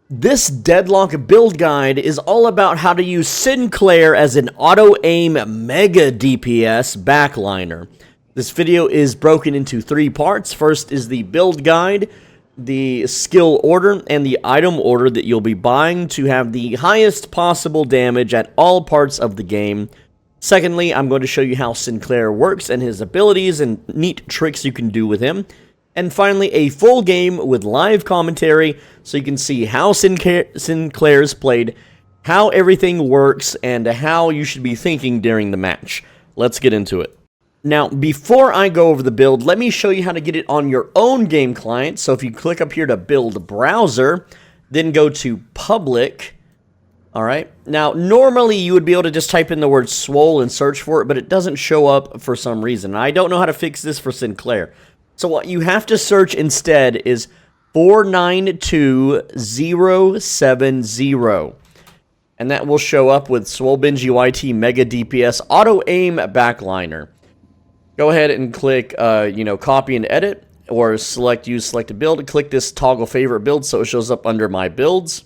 This Deadlock build guide is all about how to use Sinclair as an auto-aim mega DPS backliner. This video is broken into 3 parts. First is the build guide, the skill order, and the item order that you'll be buying to have the highest possible damage at all parts of the game. Secondly, I'm going to show you how Sinclair works and his abilities and neat tricks you can do with him. And finally, a full game with live commentary so you can see how Sinclair's played, how everything works, and how you should be thinking during the match. Let's get into it. Now, before I go over the build, let me show you how to get it on your own game client. So if you click up here to build browser, then go to public. Alright, now normally you would be able to just type in the word swole and search for it, but it doesn't show up for some reason. I don't know how to fix this for Sinclair. So what you have to search instead is 492070. And that will show up with Swolebinge UIT Mega DPS Auto Aim Backliner. Go ahead and click, copy and edit, or use selected build. Click this toggle favorite build so it shows up under my builds.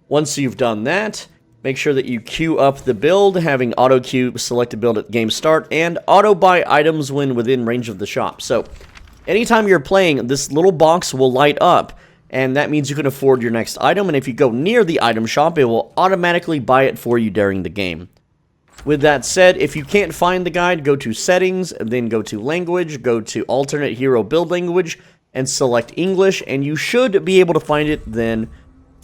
Once you've done that, make sure that you queue up the build, having auto queue selected build at game start, and auto buy items when within range of the shop. So anytime you're playing, this little box will light up, and that means you can afford your next item, and if you go near the item shop, it will automatically buy it for you during the game. With that said, if you can't find the guide, go to Settings, then go to Language, go to Alternate Hero Build Language, and select English, and you should be able to find it then.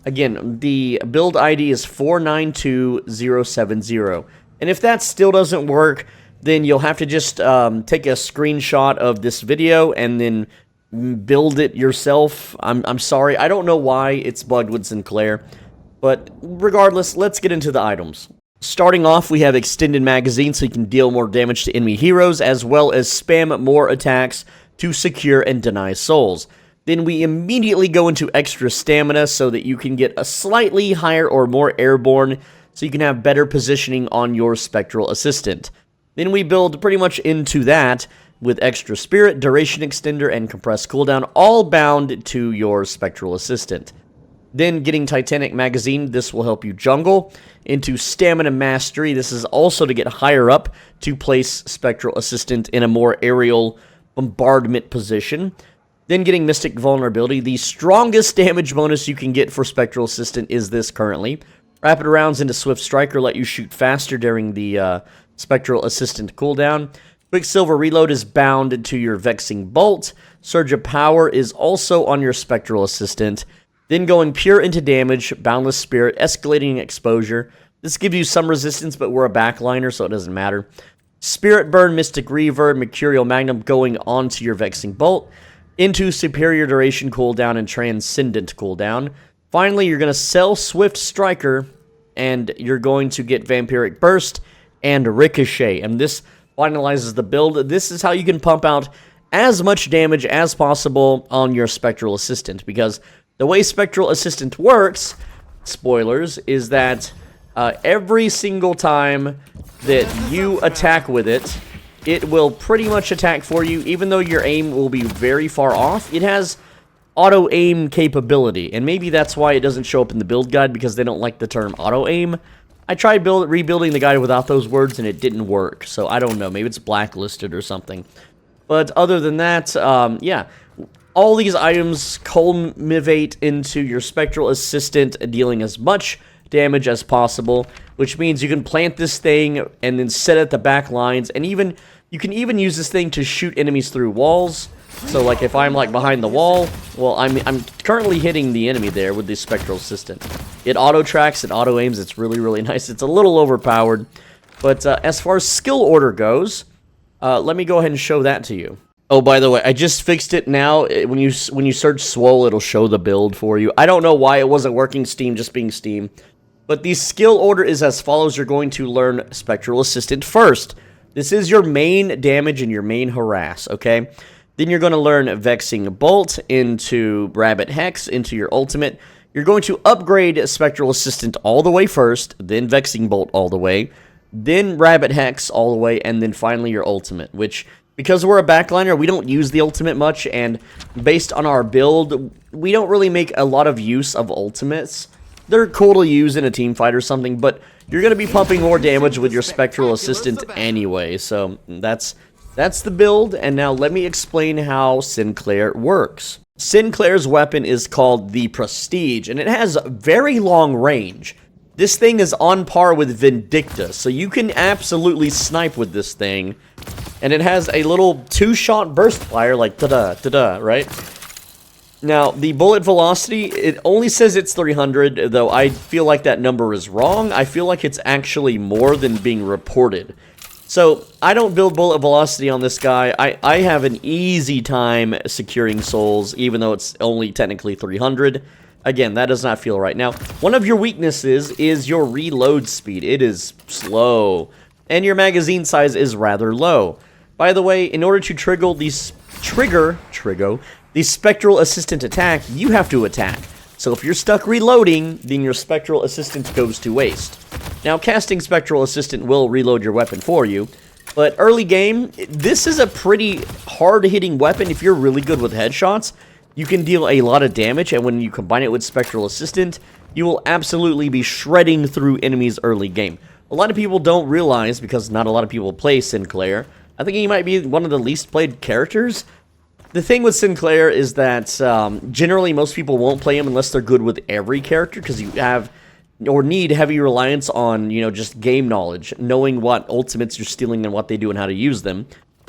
Again, the build ID is 492070, and if that still doesn't work, then you'll have to just take a screenshot of this video and then build it yourself. I'm sorry, I don't know why it's bugged with Sinclair, but regardless, let's get into the items. Starting off, we have extended magazine so you can deal more damage to enemy heroes, as well as spam more attacks to secure and deny souls. Then we immediately go into extra stamina so that you can get a slightly higher or more airborne, so you can have better positioning on your Spectral Assistant. Then we build pretty much into that with extra spirit, duration extender, and compressed cooldown, all bound to your Spectral Assistant. Then getting Titanic Magazine, this will help you jungle. Into Stamina Mastery, this is also to get higher up to place Spectral Assistant in a more aerial bombardment position. Then getting Mystic Vulnerability, the strongest damage bonus you can get for Spectral Assistant is this currently. Rapid rounds into Swift Striker let you shoot faster during the Spectral Assistant cooldown. Quicksilver Reload is bound to your Vexing Bolt. Surge of Power is also on your Spectral Assistant. Then going pure into damage, Boundless Spirit, escalating exposure. This gives you some resistance, but we're a backliner, so it doesn't matter. Spirit Burn, Mystic Reverb, Mercurial Magnum going onto your Vexing Bolt. Into Superior Duration cooldown and Transcendent cooldown. Finally, you're going to sell Swift Striker, and you're going to get Vampiric Burst and Ricochet. And this finalizes the build. This is how you can pump out as much damage as possible on your Spectral Assistant, because the way Spectral Assistant works, spoilers, is that every single time that you attack with it, it will pretty much attack for you, even though your aim will be very far off. It has auto-aim capability, and maybe that's why it doesn't show up in the build guide, because they don't like the term auto-aim. I tried rebuilding the guide without those words, and it didn't work, so I don't know. Maybe it's blacklisted or something. But other than that, yeah. All these items culminate into your Spectral Assistant dealing as much damage as possible, which means you can plant this thing and then set at the back lines, and you can even use this thing to shoot enemies through walls. So like if I'm like behind the wall, well I'm currently hitting the enemy there with the Spectral Assistant. It auto tracks, it auto aims, it's really nice. It's a little overpowered, but as far as skill order goes, let me go ahead and show that to you. Oh, by the way, I just fixed it now. When you search Swole, it'll show the build for you. I don't know why it wasn't working, Steam just being Steam. But the skill order is as follows. You're going to learn Spectral Assistant first. This is your main damage and your main harass, okay? Then you're going to learn Vexing Bolt into Rabbit Hex, into your ultimate. You're going to upgrade Spectral Assistant all the way first, then Vexing Bolt all the way, then Rabbit Hex all the way, and then finally your ultimate, which Because we're a backliner, we don't use the ultimate much, and based on our build, we don't really make a lot of use of ultimates. They're cool to use in a team fight or something, but you're going to be pumping more damage with your Spectral Assistant anyway, so that's the build, and now let me explain how Sinclair works. Sinclair's weapon is called the Prestige, and it has very long range. This thing is on par with Vindicta, so you can absolutely snipe with this thing, and it has a little two-shot burst fire, like ta-da, ta-da, right? Now, the bullet velocity, it only says it's 300, though I feel like that number is wrong. I feel like it's actually more than being reported. So, I don't build bullet velocity on this guy. I have an easy time securing souls, even though it's only technically 300. Again, that does not feel right. Now, one of your weaknesses is your reload speed. It is slow, and your magazine size is rather low. By the way, in order to trigger the Spectral Assistant attack, you have to attack. So if you're stuck reloading, then your Spectral Assistant goes to waste. Now, casting Spectral Assistant will reload your weapon for you, but early game, this is a pretty hard-hitting weapon. If you're really good with headshots, you can deal a lot of damage, and when you combine it with Spectral Assistant, you will absolutely be shredding through enemies early game. A lot of people don't realize, because not a lot of people play Sinclair, I think he might be one of the least played characters. The thing with Sinclair is that generally most people won't play him unless they're good with every character, because you have or need heavy reliance on, you know, just game knowledge, knowing what ultimates you're stealing and what they do and how to use them.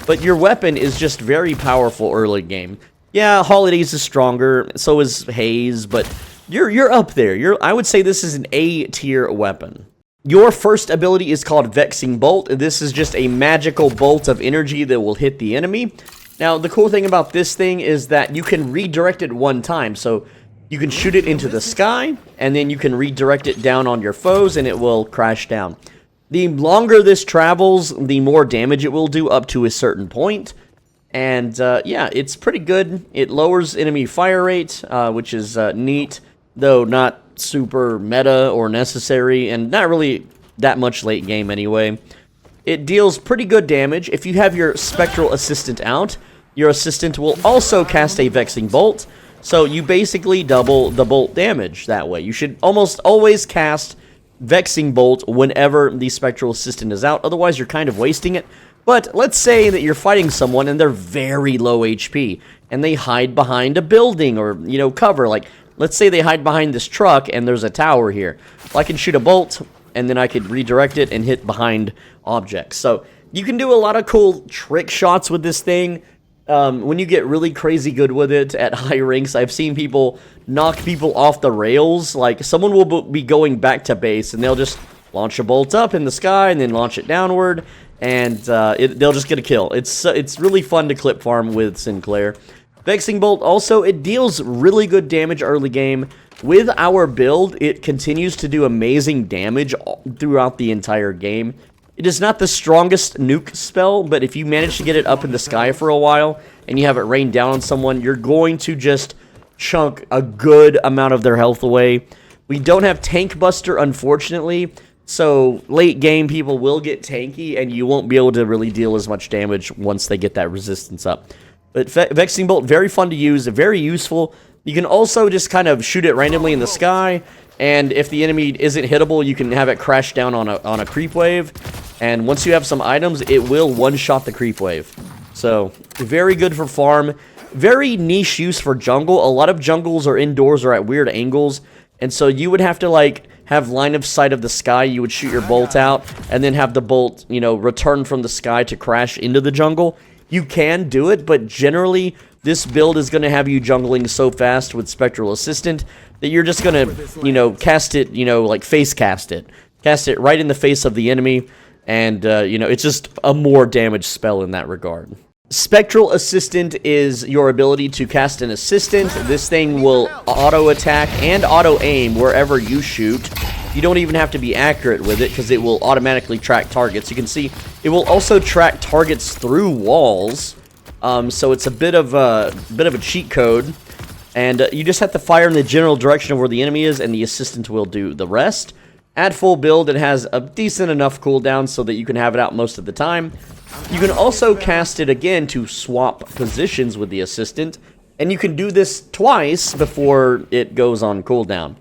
But your weapon is just very powerful early game. Yeah, Holidays is stronger, so is Haze, but you're up there. I would say this is an A-tier weapon. Your first ability is called Vexing Bolt. This is just a magical bolt of energy that will hit the enemy. Now, the cool thing about this thing is that you can redirect it one time, so you can shoot it into the sky, and then you can redirect it down on your foes, and it will crash down. The longer this travels, the more damage it will do up to a certain point. And, yeah, it's pretty good. It lowers enemy fire rate, which is neat, though not super meta or necessary, and not really that much late game anyway. It deals pretty good damage. If you have your Spectral Assistant out, your assistant will also cast a Vexing Bolt, so you basically double the bolt damage that way. You should almost always cast Vexing Bolt whenever the Spectral Assistant is out, otherwise you're kind of wasting it. But let's say that you're fighting someone and they're very low HP, and they hide behind a building or, you know, cover. Like, let's say they hide behind this truck and there's a tower here. Well, I can shoot a bolt, and then I could redirect it and hit behind objects. So you can do a lot of cool trick shots with this thing. When you get really crazy good with it at high ranks, I've seen people knock people off the rails. Like, someone will be going back to base, and they'll just launch a bolt up in the sky and then launch it downward, and they'll just get a kill. It's really fun to clip farm with Sinclair. Vexing Bolt also, it deals really good damage early game. With our build, it continues to do amazing damage throughout the entire game. It is not the strongest nuke spell, but if you manage to get it up in the sky for a while, and you have it rain down on someone, you're going to just chunk a good amount of their health away. We don't have Tank Buster, unfortunately, so late game people will get tanky, and you won't be able to really deal as much damage once they get that resistance up. But Vexing Bolt, very fun to use, very useful. You can also just kind of shoot it randomly in the sky, and if the enemy isn't hittable, you can have it crash down on a creep wave. And once you have some items, it will one-shot the creep wave. So, very good for farm. Very niche use for jungle. A lot of jungles are indoors or at weird angles, and so you would have to, like, have line of sight of the sky. You would shoot your bolt out, and then have the bolt, you know, return from the sky to crash into the jungle. You can do it, but generally, this build is going to have you jungling so fast with Spectral Assistant that you're just going to, you know, cast it, you know, like face cast it. Cast it right in the face of the enemy, and, you know, it's just a more damage spell in that regard. Spectral Assistant is your ability to cast an assistant. This thing will auto-attack and auto-aim wherever you shoot. You don't even have to be accurate with it, because it will automatically track targets. You can see it will also track targets through walls, so it's a bit of a cheat code. And you just have to fire in the general direction of where the enemy is, and the assistant will do the rest. At full build, it has a decent enough cooldown so that you can have it out most of the time. You can also cast it again to swap positions with the assistant, and you can do this twice before it goes on cooldown.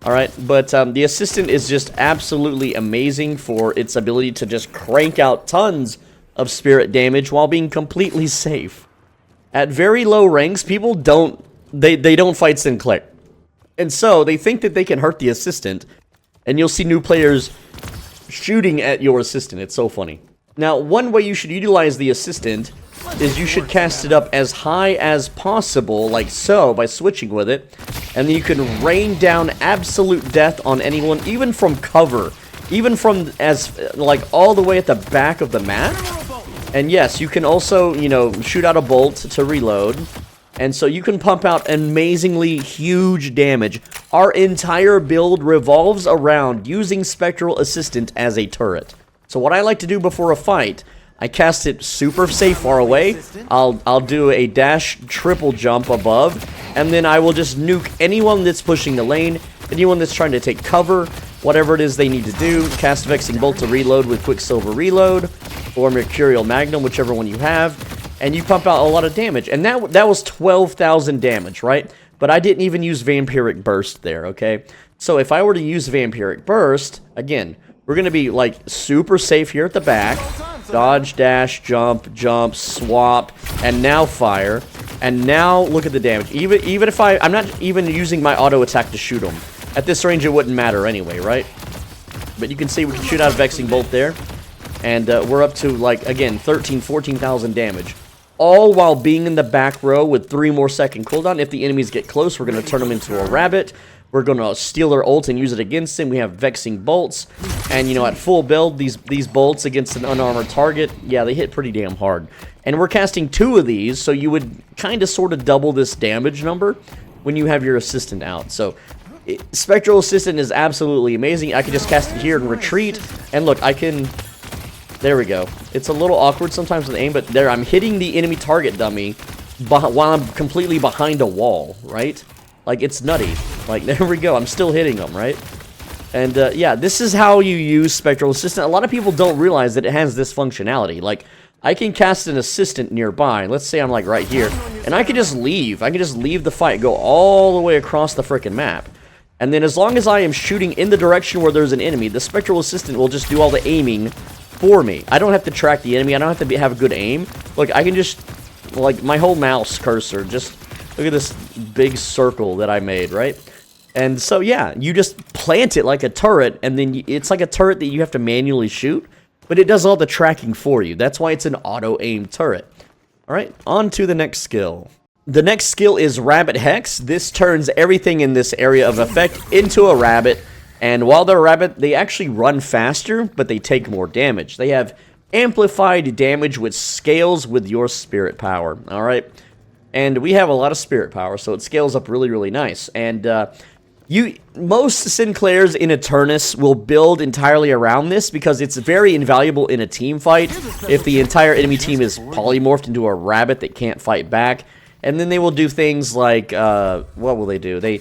Alright, but the assistant is just absolutely amazing for its ability to just crank out tons of spirit damage while being completely safe. At very low ranks, people don't fight Sinclair. And so, they think that they can hurt the assistant, and you'll see new players shooting at your assistant. It's so funny. Now, one way you should utilize the assistant is you should cast it up as high as possible, like so, by switching with it. And then you can rain down absolute death on anyone, even from cover. Even from like, all the way at the back of the map. And yes, you can also, you know, shoot out a bolt to reload. And so you can pump out amazingly huge damage. Our entire build revolves around using Spectral Assistant as a turret. So what I like to do before a fight, I cast it super safe far away. I'll do a dash triple jump above, and then I will just nuke anyone that's pushing the lane, anyone that's trying to take cover, whatever it is they need to do. Cast Vexing Bolt to reload with Quicksilver Reload, or Mercurial Magnum, whichever one you have, and you pump out a lot of damage. And that was 12,000 damage, right? But I didn't even use Vampiric Burst there, okay? So if I were to use Vampiric Burst, again, we're going to be, like, super safe here at the back. Dodge, dash, jump, jump, swap, and now fire. And now look at the damage. Even if I'm not even using my auto attack to shoot them. At this range, it wouldn't matter anyway, right? But you can see we can shoot out a Vexing Bolt there. And we're up to, like, again, 14,000 damage. All while being in the back row with 3 more second cooldown. If the enemies get close, we're going to turn them into a rabbit. We're going to steal their ult and use it against them. We have Vexing Bolts. And, you know, at full build, these bolts against an unarmored target, yeah, they hit pretty damn hard. And we're casting 2 of these, so you would kind of sort of double this damage number when you have your assistant out. So, Spectral Assistant is absolutely amazing. I can just cast it here and retreat. And look, I can... There we go. It's a little awkward sometimes with aim, but there, I'm hitting the enemy target dummy while I'm completely behind a wall, right? Like, it's nutty. Like, there we go. I'm still hitting them, right? And, yeah, this is how you use Spectral Assistant. A lot of people don't realize that it has this functionality. Like, I can cast an assistant nearby. Let's say I'm, like, right here. And I can just leave. I can just leave the fight, go all the way across the frickin' map. And then as long as I am shooting in the direction where there's an enemy, the Spectral Assistant will just do all the aiming for me. I don't have to track the enemy. I don't have to have a good aim. Look, I can just, like, my whole mouse cursor, just look at this big circle that I made, right? And so, yeah, you just plant it like a turret, and then it's like a turret that you have to manually shoot, but it does all the tracking for you. That's why it's an auto-aim turret. All right, on to the next skill. The next skill is Rabbit Hex. This turns everything in this area of effect into a rabbit. And while they're a rabbit, they actually run faster, but they take more damage. They have amplified damage which scales with your spirit power, alright? And we have a lot of spirit power, so it scales up really, really nice. And most Sinclairs in Eternus will build entirely around this because it's very invaluable in a team fight if the entire enemy team is polymorphed into a rabbit that can't fight back. And then they will do things like, what will they do? They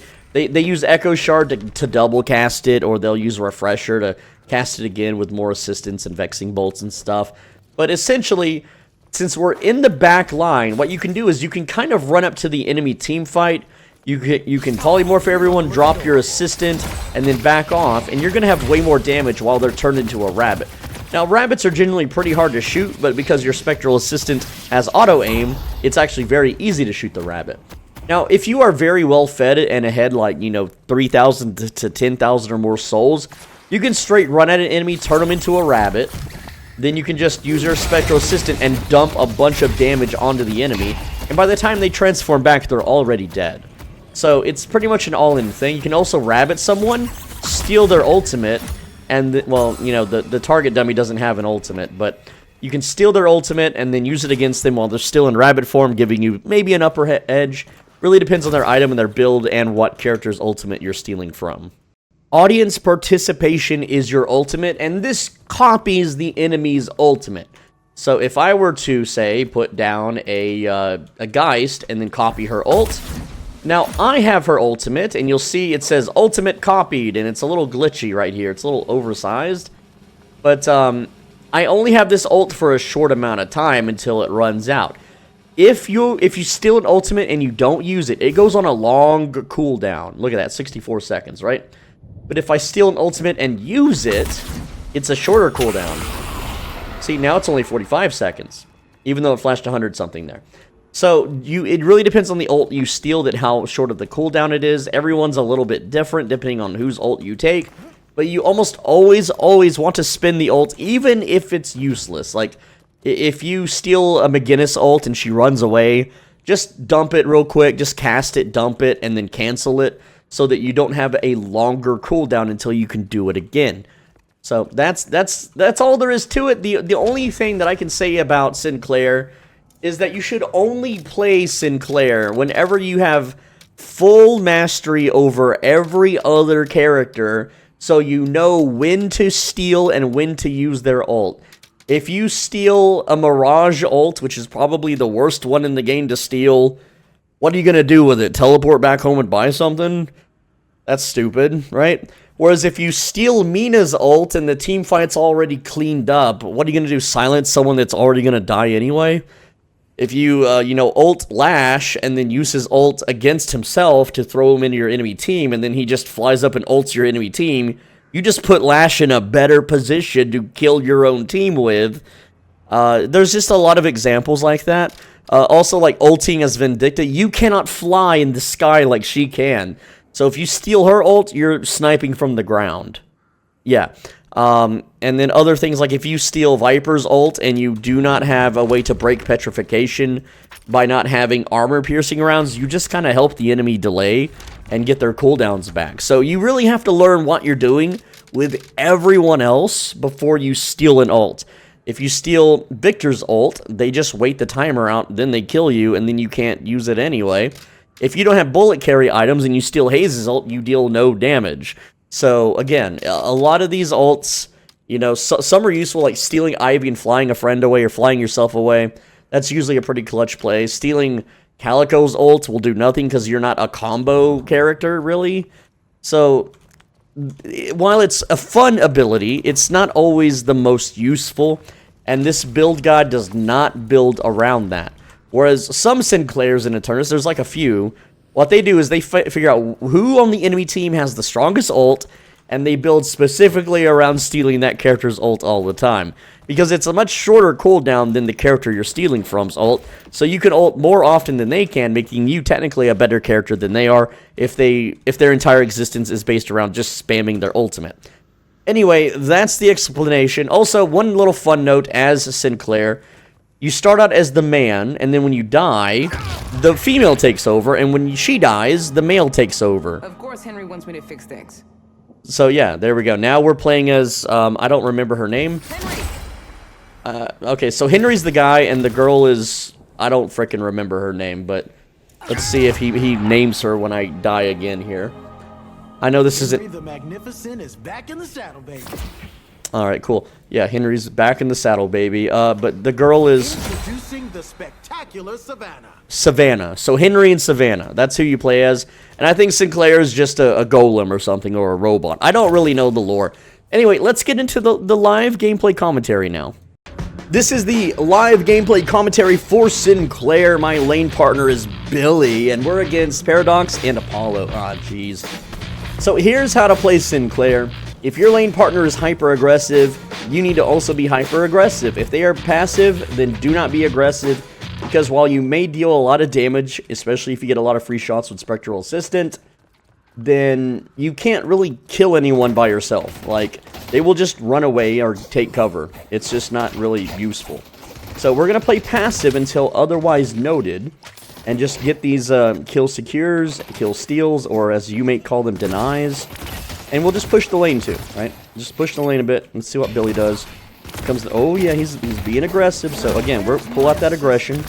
use Echo Shard to double cast it, or they'll use Refresher to cast it again with more assistance and Vexing Bolts and stuff. But essentially, since we're in the back line, what you can do is you can kind of run up to the enemy team fight. You can polymorph everyone, drop your assistant, and then back off, and you're going to have way more damage while they're turned into a rabbit. Now, rabbits are generally pretty hard to shoot, but because your Spectral Assistant has auto-aim, it's actually very easy to shoot the rabbit. Now, if you are very well fed and ahead, like, you know, 3,000 to 10,000 or more souls, you can straight run at an enemy, turn them into a rabbit. Then you can just use your Spectral Assistant and dump a bunch of damage onto the enemy. And by the time they transform back, they're already dead. So it's pretty much an all-in thing. You can also rabbit someone, steal their ultimate, and, well, you know, the target dummy doesn't have an ultimate, but you can steal their ultimate and then use it against them while they're still in rabbit form, giving you maybe an upper edge. Really depends on their item and their build and what character's ultimate you're stealing from. Audience participation is your ultimate, and this copies the enemy's ultimate. So if I were to, say, put down a Geist and then copy her ult, Now, I have her ultimate, and you'll see it says ultimate copied, and it's a little glitchy right here. It's a little oversized. But, I only have this ult for a short amount of time until it runs out. If you steal an ultimate and you don't use it, it goes on a long cooldown. Look at that, 64 seconds, right? But if I steal an ultimate and use it, it's a shorter cooldown. See, now it's only 45 seconds, even though it flashed 100 something there. So, it really depends on the ult you steal, that how short of the cooldown it is. Everyone's a little bit different depending on whose ult you take. But you almost always want to spin the ult, even if it's useless. Like, if you steal a McGinnis ult and she runs away, just dump it real quick, just cast it, dump it, and then cancel it, so that you don't have a longer cooldown until you can do it again. So that's all there is to it. The only thing that I can say about Sinclair is that you should only play Sinclair whenever you have full mastery over every other character, so you know when to steal and when to use their ult. If you steal a Mirage ult, which is probably the worst one in the game to steal, what are you going to do with it? Teleport back home and buy something? That's stupid, right? Whereas if you steal Mina's ult and the team fight's already cleaned up, what are you going to do? Silence someone that's already going to die anyway? If you, ult Lash and then use his ult against himself to throw him into your enemy team, and then he just flies up and ults your enemy team, you just put Lash in a better position to kill your own team with. There's just a lot of examples like that. Also, like ulting as Vindicta, you cannot fly in the sky like she can. So if you steal her ult, you're sniping from the ground. Yeah. And then other things like if you steal Viper's ult and you do not have a way to break petrification by not having armor-piercing rounds, you just kind of help the enemy delay and get their cooldowns back. So you really have to learn what you're doing with everyone else before you steal an ult. If you steal Victor's ult, they just wait the timer out, then they kill you, and then you can't use it anyway. If you don't have bullet carry items and you steal Hayes' ult, you deal no damage. So, again, a lot of these ults, some are useful, like stealing Ivy and flying a friend away or flying yourself away. That's usually a pretty clutch play. Stealing Calico's ult will do nothing because you're not a combo character, really. So, while it's a fun ability, it's not always the most useful, and this build guide does not build around that. Whereas some Sinclairs in Eternus, there's like a few, what they do is they figure out who on the enemy team has the strongest ult, and they build specifically around stealing that character's ult all the time. Because it's a much shorter cooldown than the character you're stealing from's ult, so you can ult more often than they can, making you technically a better character than they are if their entire existence is based around just spamming their ultimate. Anyway, that's the explanation. Also, one little fun note as Sinclair: you start out as the man, and then when you die, the female takes over, and when she dies, the male takes over. Of course, Henry wants me to fix things. So yeah, there we go. Now we're playing as, I don't remember her name. Henry! Okay, so Henry's the guy, and the girl is, I don't frickin' remember her name, but let's see if he names her when I die again here. I know this isn't... Henry the Magnificent is back in the saddle, baby. Alright, cool. Yeah, Henry's back in the saddle, baby. But the girl is... Introducing the spectacular Savannah. Savannah. So Henry and Savannah. That's who you play as. And I think Sinclair is just a golem or something, or a robot. I don't really know the lore. Anyway, let's get into the live gameplay commentary now. This is the live gameplay commentary for Sinclair. My lane partner is Billy, and we're against Paradox and Apollo. Ah, jeez. So here's how to play Sinclair. If your lane partner is hyper-aggressive, you need to also be hyper-aggressive. If they are passive, then do not be aggressive, because while you may deal a lot of damage, especially if you get a lot of free shots with Spectral Assistant, then you can't really kill anyone by yourself. Like, they will just run away or take cover. It's just not really useful. So we're going to play passive until otherwise noted, and just get these kill secures, kill steals, or as you may call them, denies. And we'll just push the lane too, right? Just push the lane a bit and see what Billy does. Oh yeah, he's being aggressive. So again, we're pull out that aggression.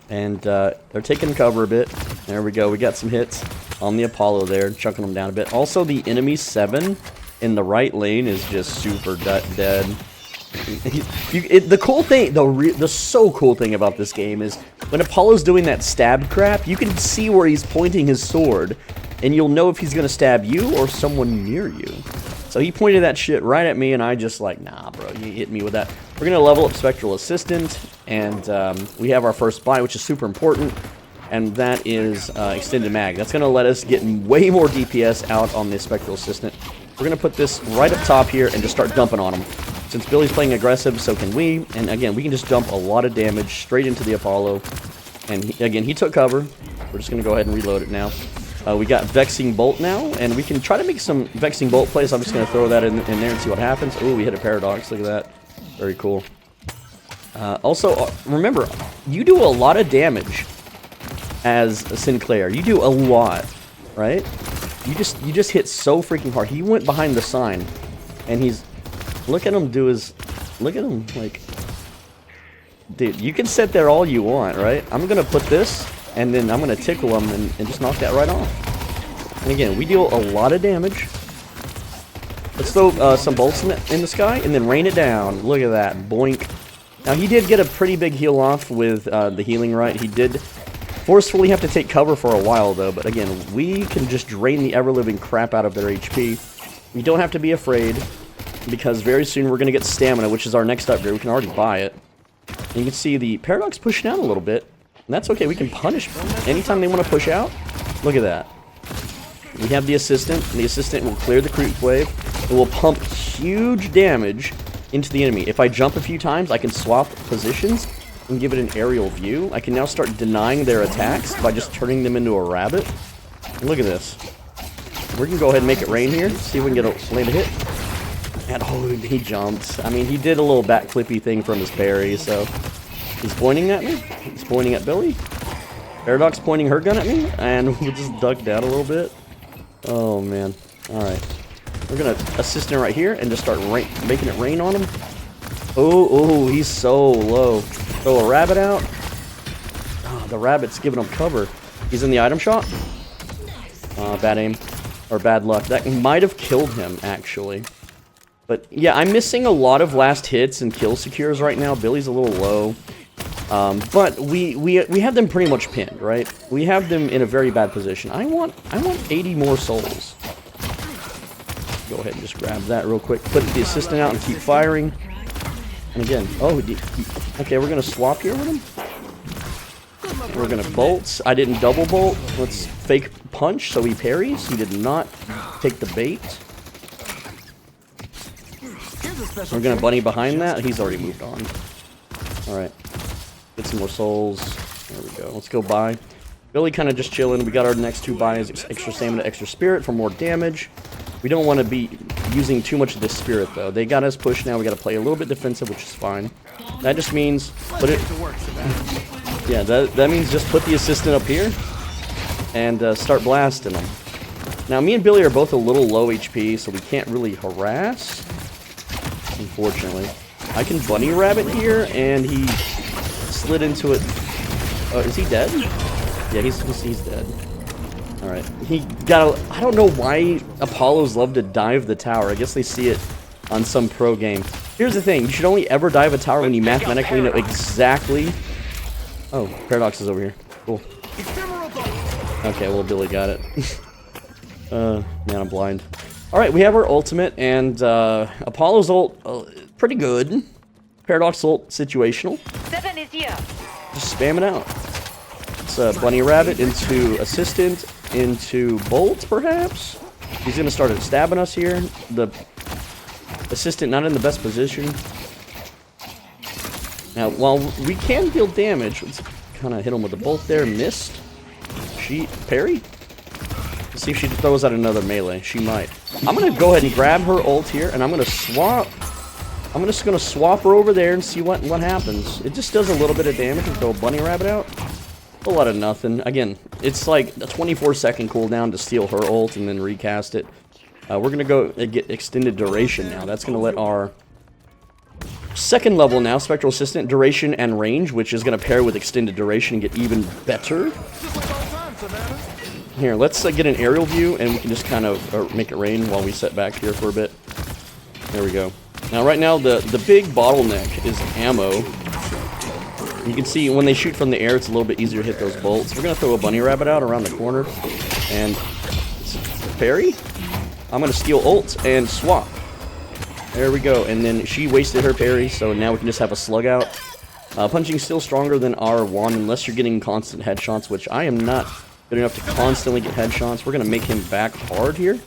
And they're taking cover a bit. There we go. We got some hits on the Apollo there, chunking them down a bit. Also, the enemy 7 in the right lane is just super dead. The cool thing, the so cool thing about this game is when Apollo's doing that stab crap, you can see where he's pointing his sword, and you'll know if he's gonna stab you or someone near you. So he pointed that shit right at me, and I just like, nah, bro, you hit me with that. We're gonna level up Spectral Assistant, and we have our first buy, which is super important, and that is Extended Mag. That's gonna let us get way more DPS out on the Spectral Assistant. We're gonna put this right up top here and just start dumping on him. Since Billy's playing aggressive, so can we. And again, we can just dump a lot of damage straight into the Apollo. And again, he took cover. We're just going to go ahead and reload it now. We got Vexing Bolt now, and we can try to make some Vexing Bolt plays. I'm just going to throw that in there and see what happens. Oh, we hit a Paradox. Look at that. Very cool. Also, remember, you do a lot of damage as Sinclair. You do a lot, right? You just hit so freaking hard. He went behind the sign, and he's... Look at him do his... Look at him, like... Dude, you can sit there all you want, right? I'm gonna put this, and then I'm gonna tickle him and just knock that right off. And again, we deal a lot of damage. Let's throw some bolts in the sky, and then rain it down. Look at that. Boink. Now, he did get a pretty big heal off with the healing right. He did forcefully have to take cover for a while, though. But again, we can just drain the ever-living crap out of their HP. We don't have to be afraid, because very soon we're going to get stamina, which is our next upgrade. We can already buy it. And you can see the Paradox pushing out a little bit. And that's okay. We can punish anytime they want to push out. Look at that. We have the Assistant, and the Assistant will clear the creep wave. It will pump huge damage into the enemy. If I jump a few times, I can swap positions and give it an aerial view. I can now start denying their attacks by just turning them into a rabbit. And look at this. We can go ahead and make it rain here. See if we can get land a hit. And oh, he jumped. I mean, he did a little backflippy thing from his parry, so... He's pointing at me. He's pointing at Billy. Paradox pointing her gun at me. And we'll just duck down a little bit. Oh, man. Alright. We're gonna assist him right here and just start making it rain on him. Oh, he's so low. Throw a rabbit out. Oh, the rabbit's giving him cover. He's in the item shop. Bad aim. Or bad luck. That might have killed him, actually. But, yeah, I'm missing a lot of last hits and kill secures right now. Billy's a little low. But we have them pretty much pinned, right? We have them in a very bad position. I want 80 more souls. Go ahead and just grab that real quick. Put the Assistant out and keep firing. And again, okay, we're going to swap here with him. We're going to bolt. I didn't double bolt. Let's fake punch so he parries. He did not take the bait. We're going to bunny behind that. He's already moved on. Alright. Get some more souls. There we go. Let's go buy. Billy kind of just chilling. We got our next two buys. Extra stamina, extra spirit for more damage. We don't want to be using too much of this spirit, though. They got us pushed now. We got to play a little bit defensive, which is fine. That just means... Yeah, that means just put the Assistant up here and start blasting them. Now, me and Billy are both a little low HP, so we can't really harass. Unfortunately. I can bunny rabbit here, and he slid into it. Is he dead? Yeah, he's dead. Alright. He got a... I don't know why Apollos love to dive the tower. I guess they see it on some pro game. Here's the thing. You should only ever dive a tower when you mathematically know exactly... Oh, Paradox is over here. Cool. Okay, well, Billy got it. Man, I'm blind. Alright, we have our ultimate, and Apollo's ult, pretty good. Paradox ult, situational. 7 is here. Just spam it out. It's Bunny Rabbit into Assistant, into Bolt, perhaps? He's going to start stabbing us here. The Assistant not in the best position. Now, while we can deal damage, let's kind of hit him with the Bolt there. Missed. She parry? Let's see if she throws out another melee. She might. I'm going to go ahead and grab her ult here, and I'm going to swap. I'm just going to swap her over there and see what happens. It just does a little bit of damage and throw a bunny rabbit out. A lot of nothing. Again, it's like a 24-second cooldown to steal her ult and then recast it. We're going to go get extended duration now. That's going to let our second level now, Spectral Assistant, duration and range, which is going to pair with extended duration and get even better. Here, let's get an aerial view, and we can just kind of make it rain while we set back here for a bit. There we go. Now right now the big bottleneck is ammo. You can see when they shoot from the air, it's a little bit easier to hit those bolts. We're gonna throw a bunny rabbit out around the corner, and parry. I'm gonna steal ult and swap. There we go, and then she wasted her parry, so now we can just have a slug out. Punching's still stronger than R1 unless you're getting constant headshots, which I am not good enough to constantly get headshots. We're gonna make him back hard here.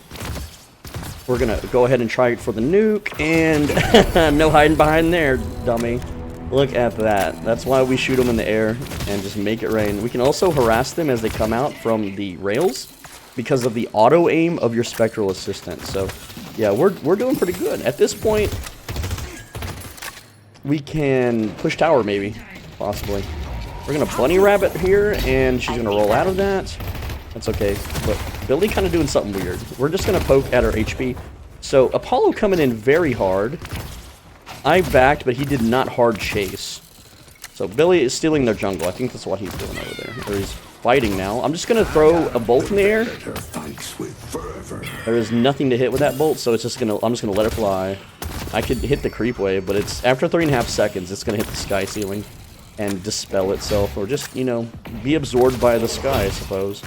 We're gonna go ahead and try it for the nuke, and no hiding behind there, dummy. Look at that. That's why we shoot them in the air and just make it rain. We can also harass them as they come out from the rails because of the auto aim of your Spectral Assistant. So yeah, we're doing pretty good. At this point, we can push tower maybe, possibly. We're gonna bunny rabbit here, and she's gonna roll out of that. That's okay, but Billy kind of doing something weird. We're just gonna poke at her HP. So Apollo coming in very hard. I backed, but he did not hard chase. So Billy is stealing their jungle. I think that's what he's doing over there. Or he's fighting now. I'm just gonna throw a bolt in the air. There is nothing to hit with that bolt, so it's just gonna. I'm just gonna let it fly. I could hit the creep wave, but it's after 3.5 seconds, it's gonna hit the sky ceiling and dispel itself, or just, you know, be absorbed by the sky, I suppose.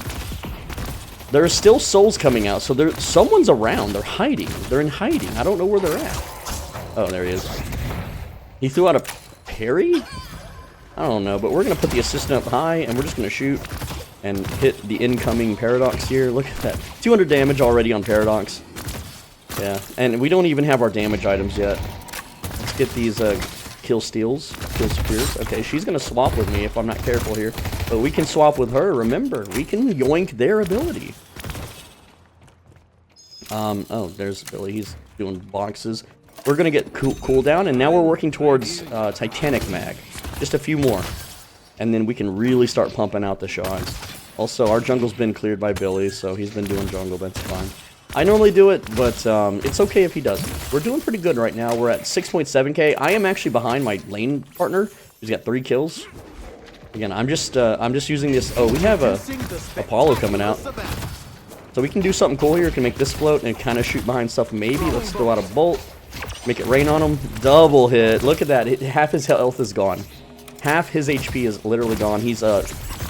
There's still souls coming out, so someone's around. They're hiding. They're in hiding. I don't know where they're at. Oh, there he is. He threw out a parry? I don't know, but we're going to put the assistant up high, and we're just going to shoot and hit the incoming Paradox here. Look at that. 200 damage already on Paradox. Yeah, and we don't even have our damage items yet. Let's get these kill steals, kill spears. Okay, she's going to swap with me if I'm not careful here. But we can swap with her, remember. We can yoink their ability. Oh, there's Billy. He's doing boxes. We're going to get cooldown, and now we're working towards Titanic Mag. Just a few more. And then we can really start pumping out the shots. Also, our jungle's been cleared by Billy, so he's been doing jungle. That's fine. I normally do it, but it's okay if he doesn't. We're doing pretty good right now. We're at 6.7k. I am actually behind my lane partner. He's got 3 kills. Again, I'm just using this. Oh, we have a Apollo coming out. So we can do something cool here. We can make this float and kind of shoot behind stuff maybe. Let's throw out a bolt. Make it rain on him. Double hit. Look at that. Half his health is gone. Half his HP is literally gone. He's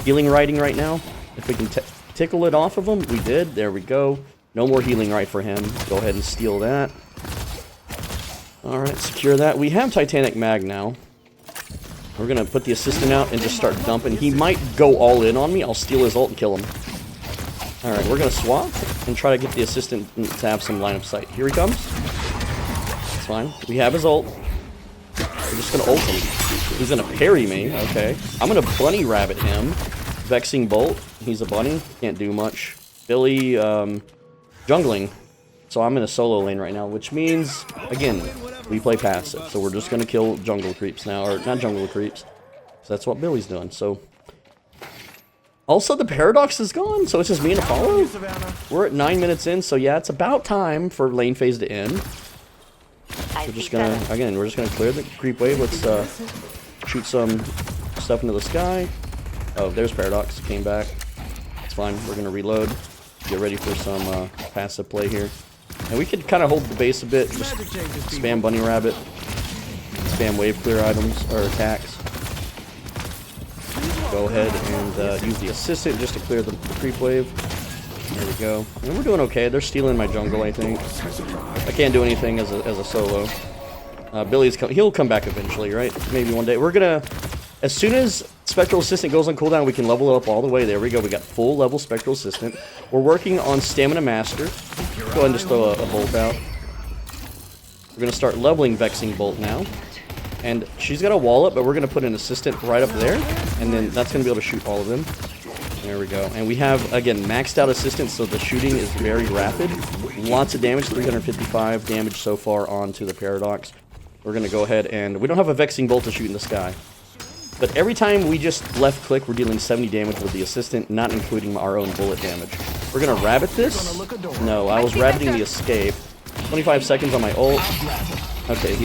healing riding right now. If we can tickle it off of him, we did. There we go. No more healing right for him. Go ahead and steal that. Alright, secure that. We have Titanic Mag now. We're going to put the assistant out and just start dumping. He might go all in on me. I'll steal his ult and kill him. Alright, we're going to swap and try to get the assistant to have some line of sight. Here he comes. That's fine. We have his ult. We're just going to ult him. He's going to parry me. Okay. I'm going to bunny rabbit him. Vexing Bolt. He's a bunny. Can't do much. Billy, jungling. So I'm in a solo lane right now, which means, again, we play passive. So we're just going to kill jungle creeps now. Or, not jungle creeps. So that's what Billy's doing. So, also the Paradox is gone. So it's just me and Apollo. We're at 9 minutes in. So yeah, it's about time for lane phase to end. We're just going to, again, we're just going to clear the creep wave. Let's shoot some stuff into the sky. Oh, there's Paradox. Came back. It's fine. We're going to reload. Get ready for some passive play here. And we could kind of hold the base a bit. Just spam bunny rabbit. Spam wave clear items or attacks. Go ahead and use the assistant just to clear the creep wave. There we go. And we're doing okay. They're stealing my jungle, I think. I can't do anything as a solo. Billy's he'll come back eventually, right? Maybe one day. We're gonna, as soon as Spectral Assistant goes on cooldown, we can level it up all the way. There we go. We got full level Spectral Assistant. We're working on Stamina Master. Go ahead and just throw a bolt out. We're gonna start leveling Vexing Bolt now. And she's got a wall up, but we're gonna put an assistant right up there, and then that's gonna be able to shoot all of them. There we go. And we have, again, maxed out assistance, so the shooting is very rapid. Lots of damage, 355 damage so far onto the Paradox. We're going to go ahead and... we don't have a Vexing Bolt to shoot in the sky. But every time we just left click, we're dealing 70 damage with the assistant, not including our own bullet damage. We're going to rabbit this. No, I was rabbiting the escape. 25 seconds on my ult. Okay,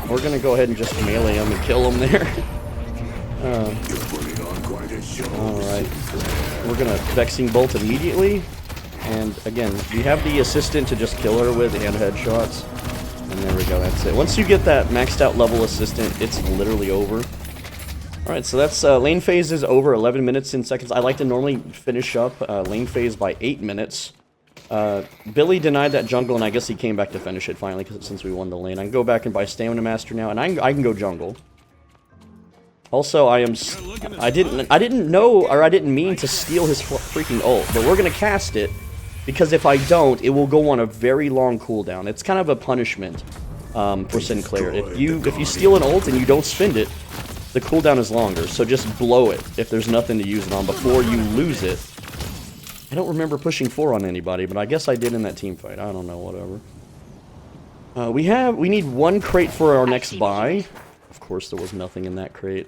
we're going to go ahead and just melee him and kill him there. Alright, we're gonna Vexing Bolt immediately, and again, we have the assistant to just kill her with and headshots. And there we go, that's it. Once you get that maxed out level assistant, it's literally over. Alright, so that's lane phase is over, 11 minutes and seconds. I like to normally finish up lane phase by 8 minutes. Billy denied that jungle, and I guess he came back to finish it finally, since we won the lane. I can go back and buy Stamina Master now, and I can go jungle. Also, I didn't know, or I didn't mean to steal his freaking ult, but we're gonna cast it, because if I don't, it will go on a very long cooldown. It's kind of a punishment for Sinclair. If you steal an ult and you don't spend it, the cooldown is longer, so just blow it if there's nothing to use it on before you lose it. I don't remember pushing 4 on anybody, but I guess I did in that team fight. I don't know, whatever. We need 1 crate for our next buy. Of course, there was nothing in that crate.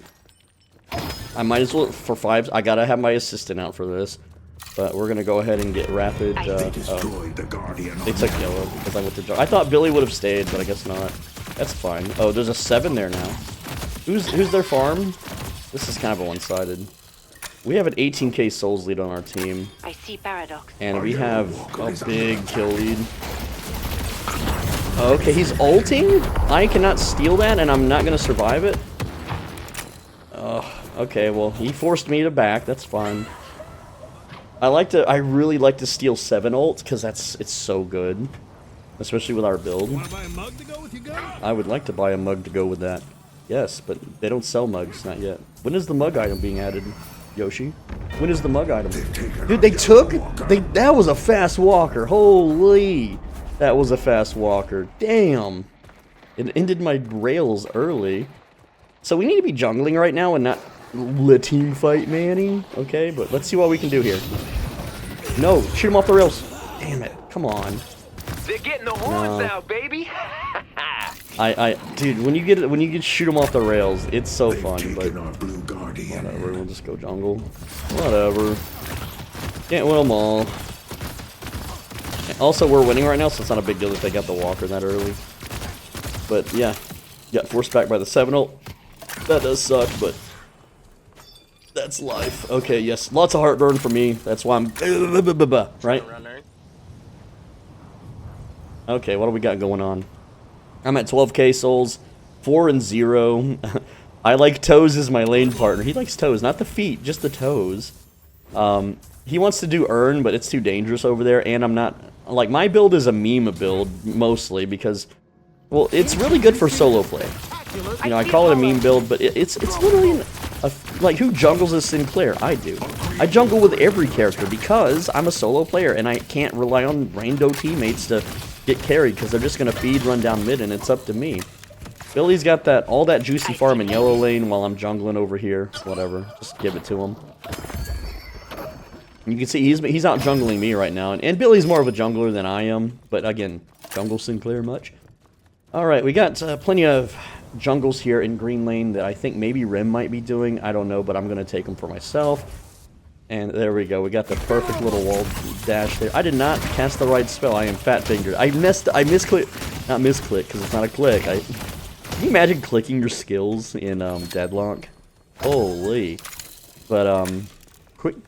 I might as well, for 5s, I gotta have my assistant out for this. But we're gonna go ahead and get rapid. They took yellow because I went to jungle. I thought Billy would have stayed, but I guess not. That's fine. Oh, there's a 7 there now. Who's their farm? This is kind of a one-sided. We have an 18k souls lead on our team. I see paradox. And we have a big kill lead. Okay, he's ulting? I cannot steal that, and I'm not gonna survive it? Okay, well, he forced me to back. That's fine. I really like to steal 7 ult, because it's so good. Especially with our build. Want to buy a mug to go with your gun? I would like to buy a mug to go with that. Yes, but they don't sell mugs, not yet. When is the mug item being added, Yoshi? When is the mug item? Dude, that was a fast walker. Holy. That was a fast walker. Damn. It ended my rails early. So we need to be jungling right now and not let team fight Manny. Okay, but let's see what we can do here. No, shoot him off the rails. Damn it. Come on. They're getting the horns out, baby. Dude, when you get shoot them off the rails, it's so fun. But whatever, we'll just go jungle. Whatever. Can't win them all. Also, we're winning right now, so it's not a big deal if they got the walker that early. But yeah, got forced back by the 7 ult. That does suck, but that's life. Okay, yes, lots of heartburn for me. That's why I'm right. Okay, what do we got going on? I'm at 12k souls, 4 and 0. I like Toes as my lane partner. He likes Toes, not the feet, just the toes. He wants to do Earn, but it's too dangerous over there, and I'm not... Like, my build is a meme build, mostly, because... Well, it's really good for solo play. You know, I call it a meme build, but it's literally... like, who jungles as Sinclair? I do. I jungle with every character, because I'm a solo player, and I can't rely on rando teammates to get carried, because they're just going to feed, run down mid, and it's up to me. Billy's got all that juicy farm in yellow lane while I'm jungling over here. Whatever. Just give it to him. You can see he's out jungling me right now. And Billy's more of a jungler than I am. But again, jungle Sinclair much. Alright, we got plenty of jungles here in green lane that I think maybe Rim might be doing. I don't know, but I'm going to take them for myself. And there we go. We got the perfect little wall dash there. I did not cast the right spell. I am fat-fingered. I misclick. Not misclick, because it's not a click. Can you imagine clicking your skills in Deadlock? Holy. But,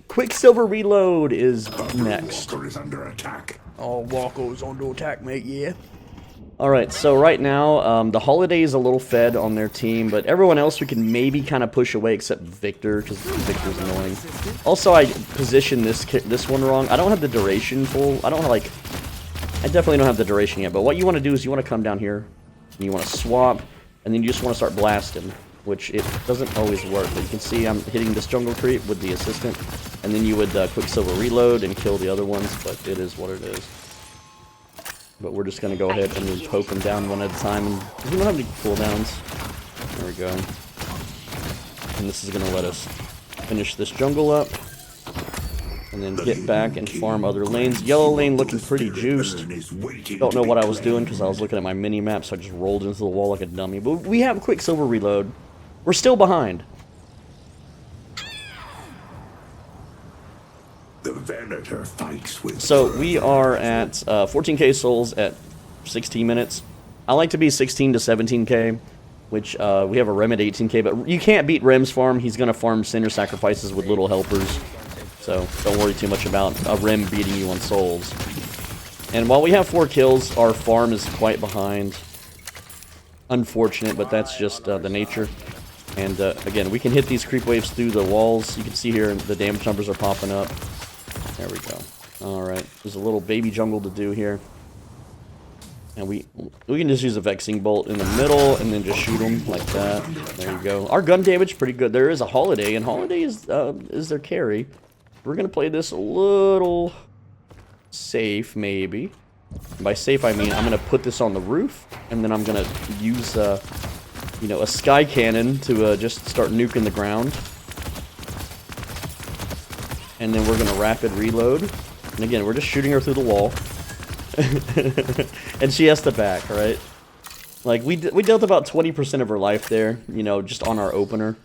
Quicksilver Reload is next. Walker is under attack. Oh, Walker's under attack, mate, yeah. Alright, so right now, the Holiday is a little fed on their team, but everyone else we can maybe kind of push away except Victor, because Victor's annoying. Also, I positioned this one wrong. I don't have the duration full. I definitely don't have the duration yet, but what you want to do is you want to come down here, and you want to swap, and then you just want to start blasting, which it doesn't always work, but you can see I'm hitting this jungle creep with the assistant, and then you would Quicksilver Reload and kill the other ones, but it is what it is. But we're just going to go ahead and then poke them down one at a time. And we don't have any cooldowns. There we go. And this is going to let us finish this jungle up. And then get back and farm other lanes. Yellow lane looking pretty juiced. Don't know what I was doing because I was looking at my mini-map, so I just rolled into the wall like a dummy. But we have Quicksilver Reload. We're still behind. The Venator fights with So we are at 14k souls at 16 minutes. I like to be 16 to 17k, which we have a Rem at 18k, but you can't beat Rem's farm. He's going to farm Cinder Sacrifices with little helpers, so don't worry too much about a Rem beating you on souls. And while we have 4 kills, our farm is quite behind. unfortunate, but that's just the nature. And again, we can hit these creep waves through the walls. You can see here the damage numbers are popping up. There we go. Alright, there's a little baby jungle to do here. And we can just use a Vexing Bolt in the middle and then just shoot them like that. There you go. Our gun damage pretty good. There is a Holiday, and Holiday is their carry. We're going to play this a little safe, maybe. And by safe, I mean I'm going to put this on the roof, and then I'm going to use, you know, a sky cannon to just start nuking the ground. And then we're going to rapid reload. And again, we're just shooting her through the wall. And she has to back, right? Like, we dealt about 20% of her life there, you know, just on our opener.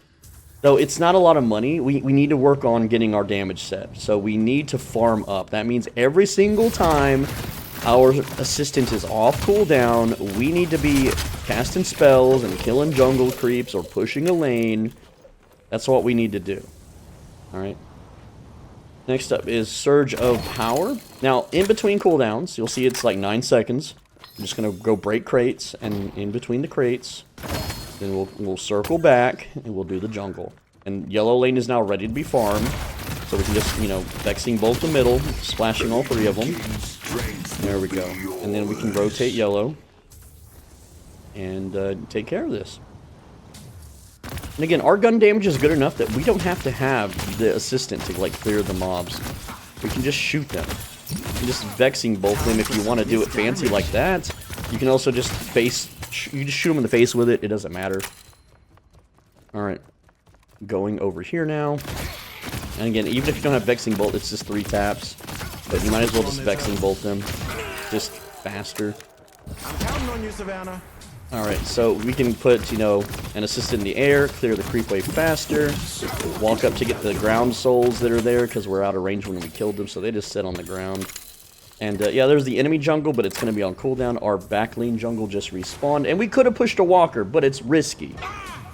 So it's not a lot of money. We need to work on getting our damage set. So we need to farm up. That means every single time our assistant is off cooldown, we need to be casting spells and killing jungle creeps or pushing a lane. That's what we need to do. Alright. Next up is Surge of Power. Now, in between cooldowns, you'll see it's like 9 seconds. I'm just going to go break crates, and in between the crates, then we'll circle back, and we'll do the jungle. And yellow lane is now ready to be farmed, so we can just, you know, Vexing Bolt the middle, splashing all 3 of them. There we go. And then we can rotate yellow, and take care of this. And again, our gun damage is good enough that we don't have to have the assistant to, like, clear the mobs. We can just shoot them. You can just Vexing Bolt them if you want to do it fancy like that. You can also just you just shoot them in the face with it. It doesn't matter. Alright. Going over here now. And again, even if you don't have Vexing Bolt, it's just 3 taps. But you might as well just Vexing Bolt them. Just faster. I'm counting on you, Savannah. Alright, so we can put, you know, an assistant in the air, clear the creep wave faster, walk up to get the ground souls that are there, because we're out of range when we killed them, so they just sit on the ground. And, yeah, there's the enemy jungle, but it's going to be on cooldown. Our backline jungle just respawned, and we could have pushed a walker, but it's risky.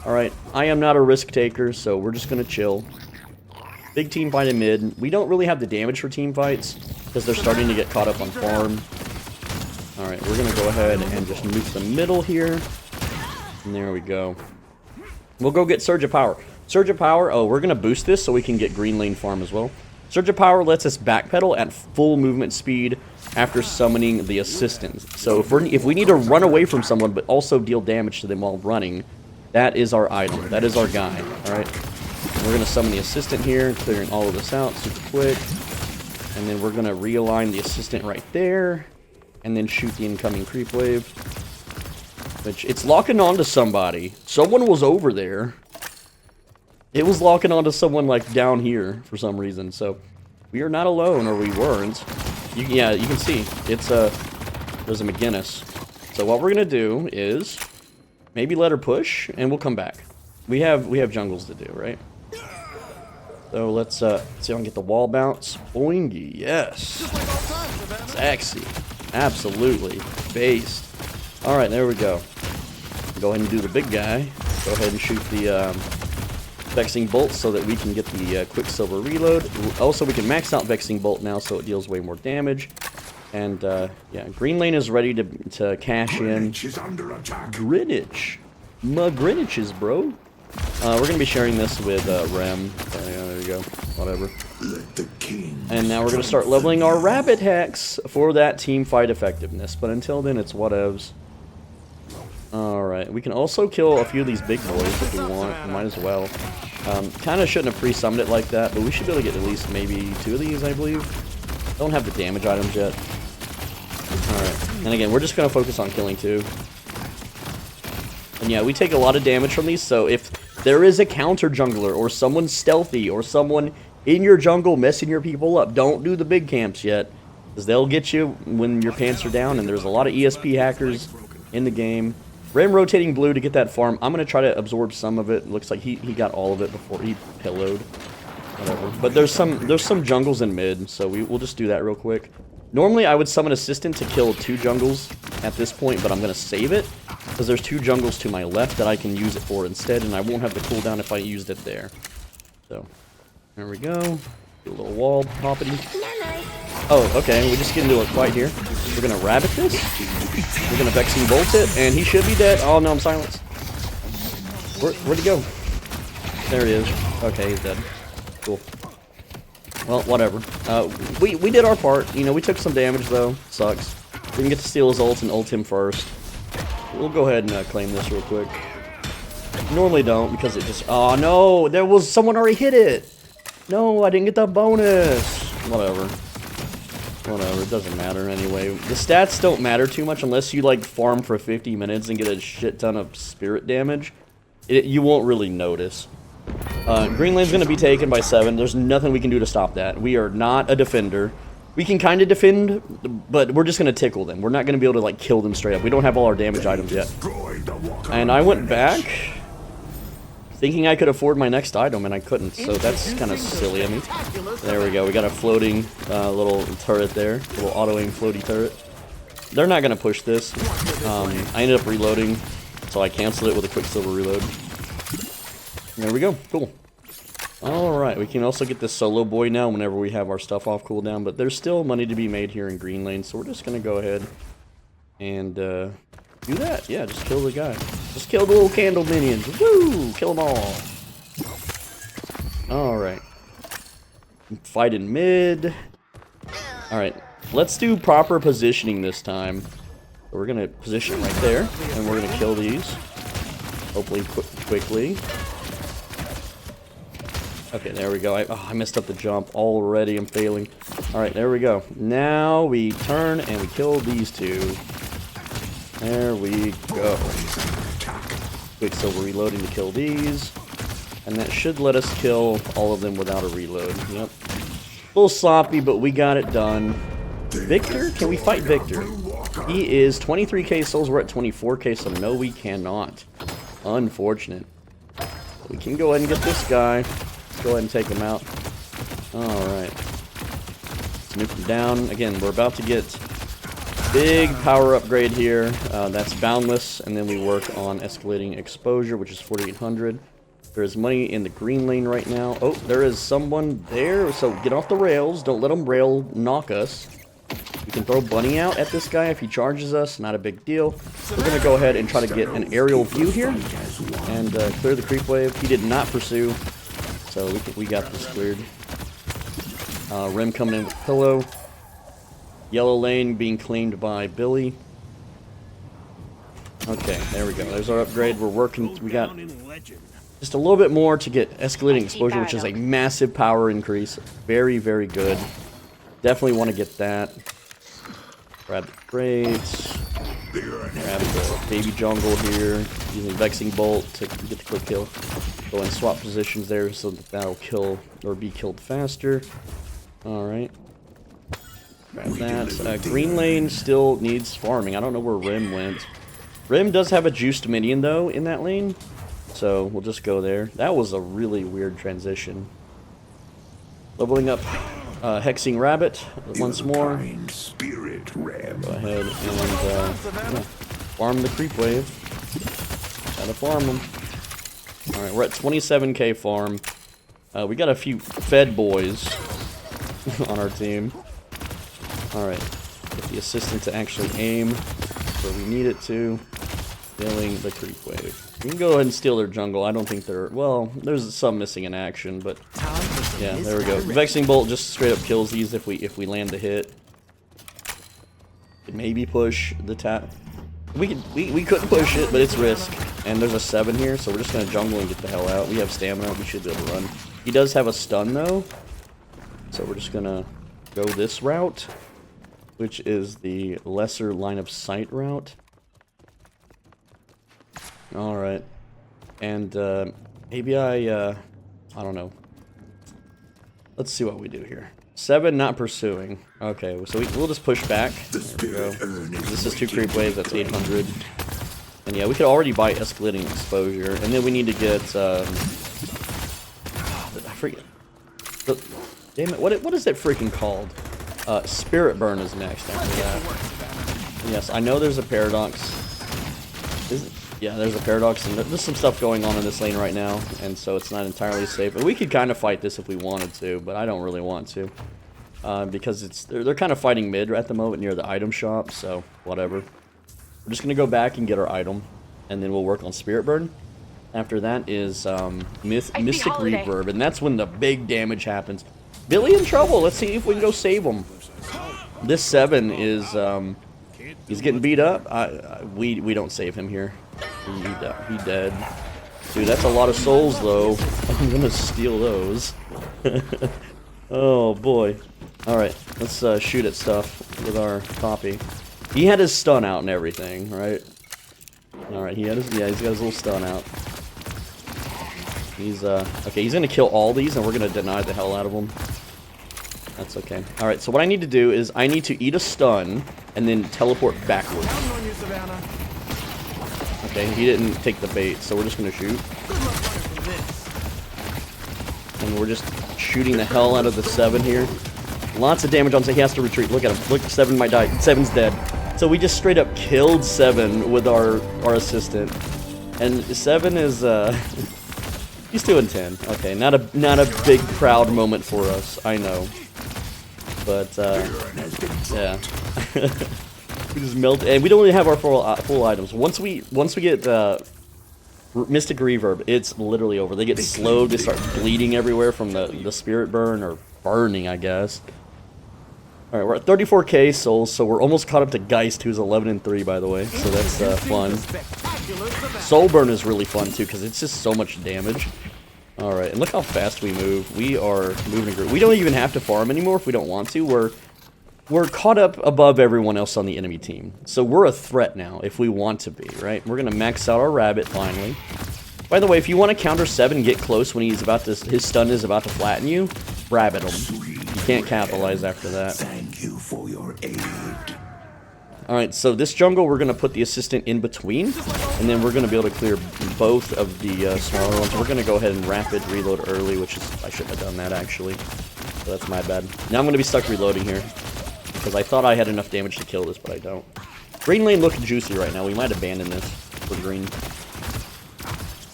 Alright, I am not a risk taker, so we're just going to chill. Big team fight in mid. We don't really have the damage for team fights, because they're starting to get caught up on farm. Alright, we're gonna go ahead and just nuke the middle here. And there we go. We'll go get Surge of Power. Surge of Power, oh, we're gonna boost this so we can get green lane farm as well. Surge of Power lets us backpedal at full movement speed after summoning the assistant. So if we need to run away from someone but also deal damage to them while running, that is our item. That is our guy. Alright. We're gonna summon the assistant here, clearing all of this out super quick. And then we're gonna realign the assistant right there. And then shoot the incoming creep wave. Which, it's locking onto somebody. Someone was over there. It was locking onto someone, like, down here for some reason. So, we are not alone, or we weren't. Yeah, you can see. It's there's a McGinnis. So what we're going to do is maybe let her push, and we'll come back. We have jungles to do, right? So let's see if I can get the wall bounce. Boingy, yes. Sexy. Absolutely. Based. Alright, there we go. Go ahead and do the big guy. Go ahead and shoot the Vexing Bolt so that we can get the Quicksilver reload. Also, we can max out Vexing Bolt now so it deals way more damage. And, yeah, green lane is ready to cash in. Greenwich is under attack. Greenwich. My Greenwiches, bro. We're going to be sharing this with Rem. Yeah, there you go. Whatever. Let the king. And now we're going to start leveling our rabbit hex for that team fight effectiveness. But until then, it's whatevs. Alright, we can also kill a few of these big boys if we want. We might as well. Kind of shouldn't have pre-summoned it like that, but we should be able to get at least maybe 2 of these, I believe. Don't have the damage items yet. Alright, and again, we're just going to focus on killing 2. And yeah, we take a lot of damage from these, so if there is a counter jungler, or someone stealthy, or someone in your jungle messing your people up, don't do the big camps yet, because they'll get you when your pants are down, and there's a lot of ESP hackers in the game. Rem rotating blue to get that farm. I'm going to try to absorb some of it. Looks like he got all of it before he pillowed. Whatever. But there's some jungles in mid, so we'll just do that real quick. Normally, I would summon Assistant to kill 2 jungles at this point, but I'm going to save it, because there's 2 jungles to my left that I can use it for instead, and I won't have the cooldown if I used it there. So, there we go. Do a little wall hoppity. Oh, okay, we just get into a fight here. We're gonna rabbit this. We're gonna Vexing Bolt it, and he should be dead. Oh no, I'm silenced. Where'd he go? There he is. Okay, he's dead. Cool. Well, whatever. We did our part. You know, we took some damage though. Sucks. Didn't get to steal his ult and ult him first. We'll go ahead and claim this real quick. Normally don't because it just. Oh no, there was someone already hit it. No, I didn't get that bonus. Whatever. Whatever, it doesn't matter anyway. The stats don't matter too much unless you like farm for 50 minutes and get a shit ton of spirit damage. You won't really notice. Green lane's gonna be taken by 7. There's nothing we can do to stop that. We are not a defender. We can kind of defend, but we're just gonna tickle them. We're not gonna be able to like kill them straight up. We don't have all our damage items yet. And I went back thinking I could afford my next item, and I couldn't, so that's kind of silly of me. There we go, we got a floating little turret there, little auto-aim floaty turret. They're not going to push this. I ended up reloading, so I canceled it with a quicksilver reload. There we go, cool. Alright, we can also get this solo boy now whenever we have our stuff off cooldown, but there's still money to be made here in green lane, so we're just going to go ahead and do that. Yeah, just kill the guy. Just kill the little candle minions. Woo! Kill them all. Alright. Fight in mid. Alright. Let's do proper positioning this time. So we're going to position right there. And we're going to kill these. Hopefully quickly. Okay, there we go. I messed up the jump already. I'm failing. Alright, there we go. Now we turn and we kill these two. There we go. Quicksilver reloading to kill these. And that should let us kill all of them without a reload. Yep. A little sloppy, but we got it done. Victor? Can we fight Victor? He is 23k souls. We're at 24k, so no, we cannot. Unfortunate. We can go ahead and get this guy. Let's go ahead and take him out. Alright. Let's nuke him down. Again, we're about to get big power upgrade here. That's boundless, and then we work on escalating exposure, which is 4800. There is money in the green lane right now. Oh, there is someone there, so get off the rails. Don't let them rail knock us. We can throw Bunny out at this guy if he charges us. Not a big deal. We're going to go ahead and try to get an aerial view here and clear the creep wave. He did not pursue, so we got this cleared. Rim coming in with pillow. Yellow lane being claimed by Billy. Okay, there we go. There's our upgrade. We're working. We got just a little bit more to get escalating exposure, which is a massive power increase. Very, very good. Definitely want to get that. Grab the crates. Grab the baby jungle here. Using Vexing Bolt to get the quick kill. Go and swap positions there so that that'll kill or be killed faster. Alright. Grab that. Green lane still needs farming. I don't know where Rim went. Rim does have a juiced minion, though, in that lane. So, we'll just go there. That was a really weird transition. Leveling up Hexing Rabbit once more. Go ahead and farm the creep wave. Gotta farm them. Alright, we're at 27k farm. We got a few fed boys on our team. Alright, get the assistant to actually aim where we need it to. Killing the creep wave. We can go ahead and steal their jungle. I don't think they're... Well, there's some missing in action, but... Yeah, there we go. Vexing Bolt just straight up kills these if we land the hit. Could maybe push the tap. We couldn't push it, but it's risk. And there's a 7 here, so we're just gonna jungle and get the hell out. We have stamina. We should be able to run. He does have a stun, though. So we're just gonna go this route, which is the lesser line of sight route. Alright. And, maybe I don't know. Let's see what we do here. 7 not pursuing. Okay, so we'll just push back. There we go. This is 2 creep waves, that's 800. And yeah, we could already buy escalating exposure. And then we need to get, I forget. Damn it, what is that freaking called? Spirit Burn is next after that. Yes, I know there's a paradox. Yeah, there's a paradox, and there's some stuff going on in this lane right now, and so it's not entirely safe. But we could kind of fight this if we wanted to, but I don't really want to. because they're kind of fighting mid at the moment near the item shop, so whatever. We're just gonna go back and get our item, and then we'll work on Spirit Burn. After that is Mystic Holiday. Reverb, and that's when the big damage happens. Billy in trouble. Let's see if we can go save him. This 7 is he's getting beat up. We don't save him here. He dead. Dude, that's a lot of souls though. I'm gonna steal those. Oh boy. All right, let's shoot at stuff with our copy. He had his stun out and everything, right? All right, he's got his little stun out. He's okay. He's gonna kill all these, and we're gonna deny the hell out of them. That's okay. All right. So what I need to do is I need to eat a stun and then teleport backwards. Counting on you, Savannah. Okay. He didn't take the bait, so we're just gonna shoot. Good luck running from this. And we're just shooting the hell out of the 7 here. Lots of damage on him. He has to retreat. Look at him. Look, 7 might die. 7's dead. So we just straight up killed 7 with our assistant. And 7 is he's 2 and 10. Okay, not a big proud moment for us. I know. But yeah. We just melt, and we don't really have our full items. Once we get Mystic Reverb, it's literally over. They get slowed. They start bleeding everywhere from the Spirit Burn, or burning, I guess. All right, we're at 34k souls, so we're almost caught up to Geist, who's 11 and 3, by the way. So that's fun. Soul Burn is really fun too, because it's just so much damage. All right, and look how fast we move. We are moving. We don't even have to farm anymore if we don't want to. We're caught up above everyone else on the enemy team, so we're a threat now if we want to be. Right? We're gonna max out our rabbit finally. By the way, if you want to counter 7 and get close when he's about to, his stun is about to flatten you, rabbit him. You can't capitalize after that. Thank you for your aid. Alright, so this jungle, we're going to put the assistant in between, and then we're going to be able to clear both of the smaller ones. We're going to go ahead and rapid reload early, which is, I shouldn't have done that actually. So that's my bad. Now I'm going to be stuck reloading here, because I thought I had enough damage to kill this, but I don't. Green lane looking juicy right now. We might abandon this for green.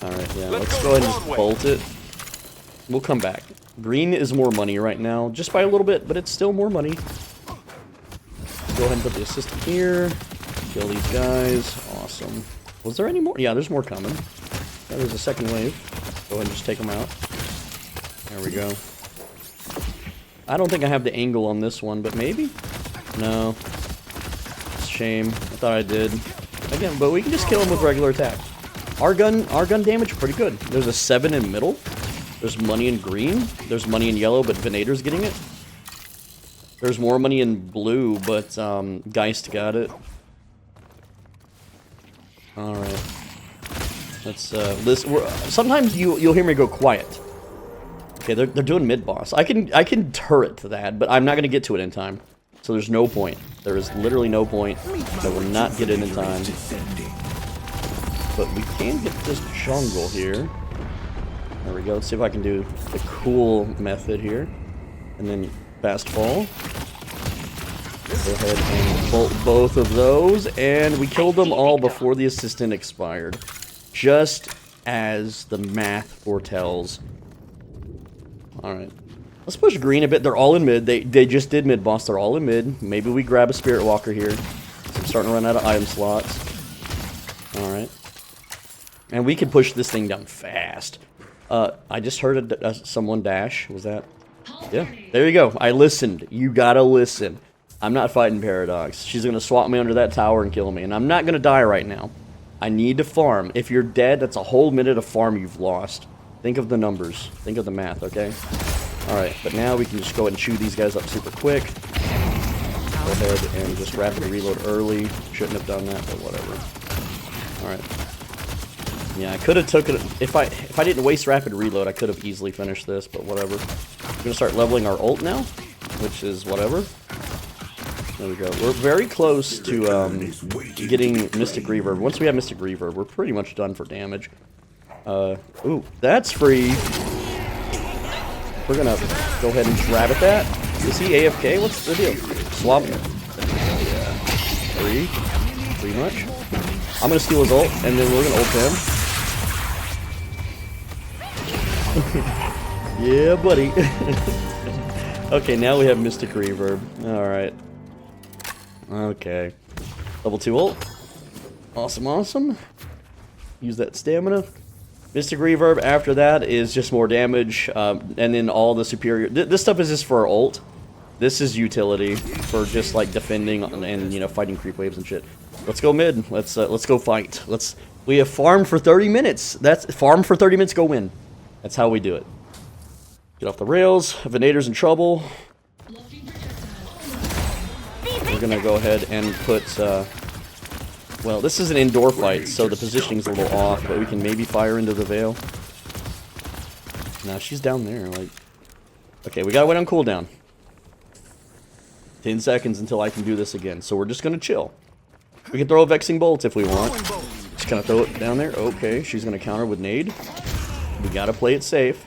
Alright, yeah, let's go ahead and just bolt it. We'll come back. Green is more money right now, just by a little bit, but it's still more money. Go ahead and put the assistant here. Kill these guys. Awesome. Was there any more? Yeah, there's more coming. Yeah, there's a second wave. Go ahead and just take them out. There we go. I don't think I have the angle on this one, but maybe? No. It's a shame. I thought I did. Again, but we can just kill him with regular attack. Our gun damage pretty good. There's a 7 in middle. There's money in green. There's money in yellow, but Venator's getting it. There's more money in blue, but Geist got it. All right. Let's sometimes you'll hear me go quiet. Okay, they're doing mid boss. I can turret to that, but I'm not gonna get to it in time. So there's no point. There is literally no point. I will not get it in time. But we can get this jungle here. There we go. Let's see if I can do the cool method here. And then fast fall. Go ahead and bolt both of those. And we killed them all before the assistant expired. Just as the math foretells. Alright. Let's push green a bit. They're all in mid. They just did mid boss. They're all in mid. Maybe we grab a Spirit Walker here. So I'm starting to run out of item slots. Alright. And we can push this thing down fast. I just heard someone dash. Was that? Yeah. There you go. I listened. You gotta listen. I'm not fighting Paradox. She's gonna swap me under that tower and kill me. And I'm not gonna die right now. I need to farm. If you're dead, that's a whole minute of farm you've lost. Think of the numbers. Think of the math, okay? Alright, but now we can just go ahead and chew these guys up super quick. Go ahead and just rapidly reload early. Shouldn't have done that, but whatever. Alright. Yeah, I could have took it. If I didn't waste rapid reload, I could have easily finished this, but whatever. We're gonna start leveling our ult now, which is whatever. There we go. We're very close to getting Mystic Reverb. Once we have Mystic Reverb, we're pretty much done for damage. Ooh, that's free. We're gonna go ahead and grab at that. Is he AFK? What's the deal? Swap. Yeah. Free. Pretty much. I'm gonna steal his ult, and then we're gonna ult him. Yeah, buddy. Okay, now we have Mystic Reverb. Alright. Okay. Level 2 ult. Awesome, awesome. Use that stamina. Mystic Reverb after that is just more damage, and then all the superior... This stuff is just for our ult. This is utility for just like defending and you know, fighting creep waves and shit. Let's go mid. Let's go fight. We have farmed for 30 minutes. That's farm for 30 minutes, go win. That's how we do it. Get off the rails. Venator's in trouble. We're gonna go ahead and put, well, this is an indoor fight, so the positioning's a little off, but we can maybe fire into the Veil. Nah, she's down there, like... Okay, we gotta wait on cooldown. 10 seconds until I can do this again, so we're just gonna chill. We can throw a Vexing Bolt if we want. Just kind of throw it down there. Okay, she's gonna counter with nade. We gotta play it safe.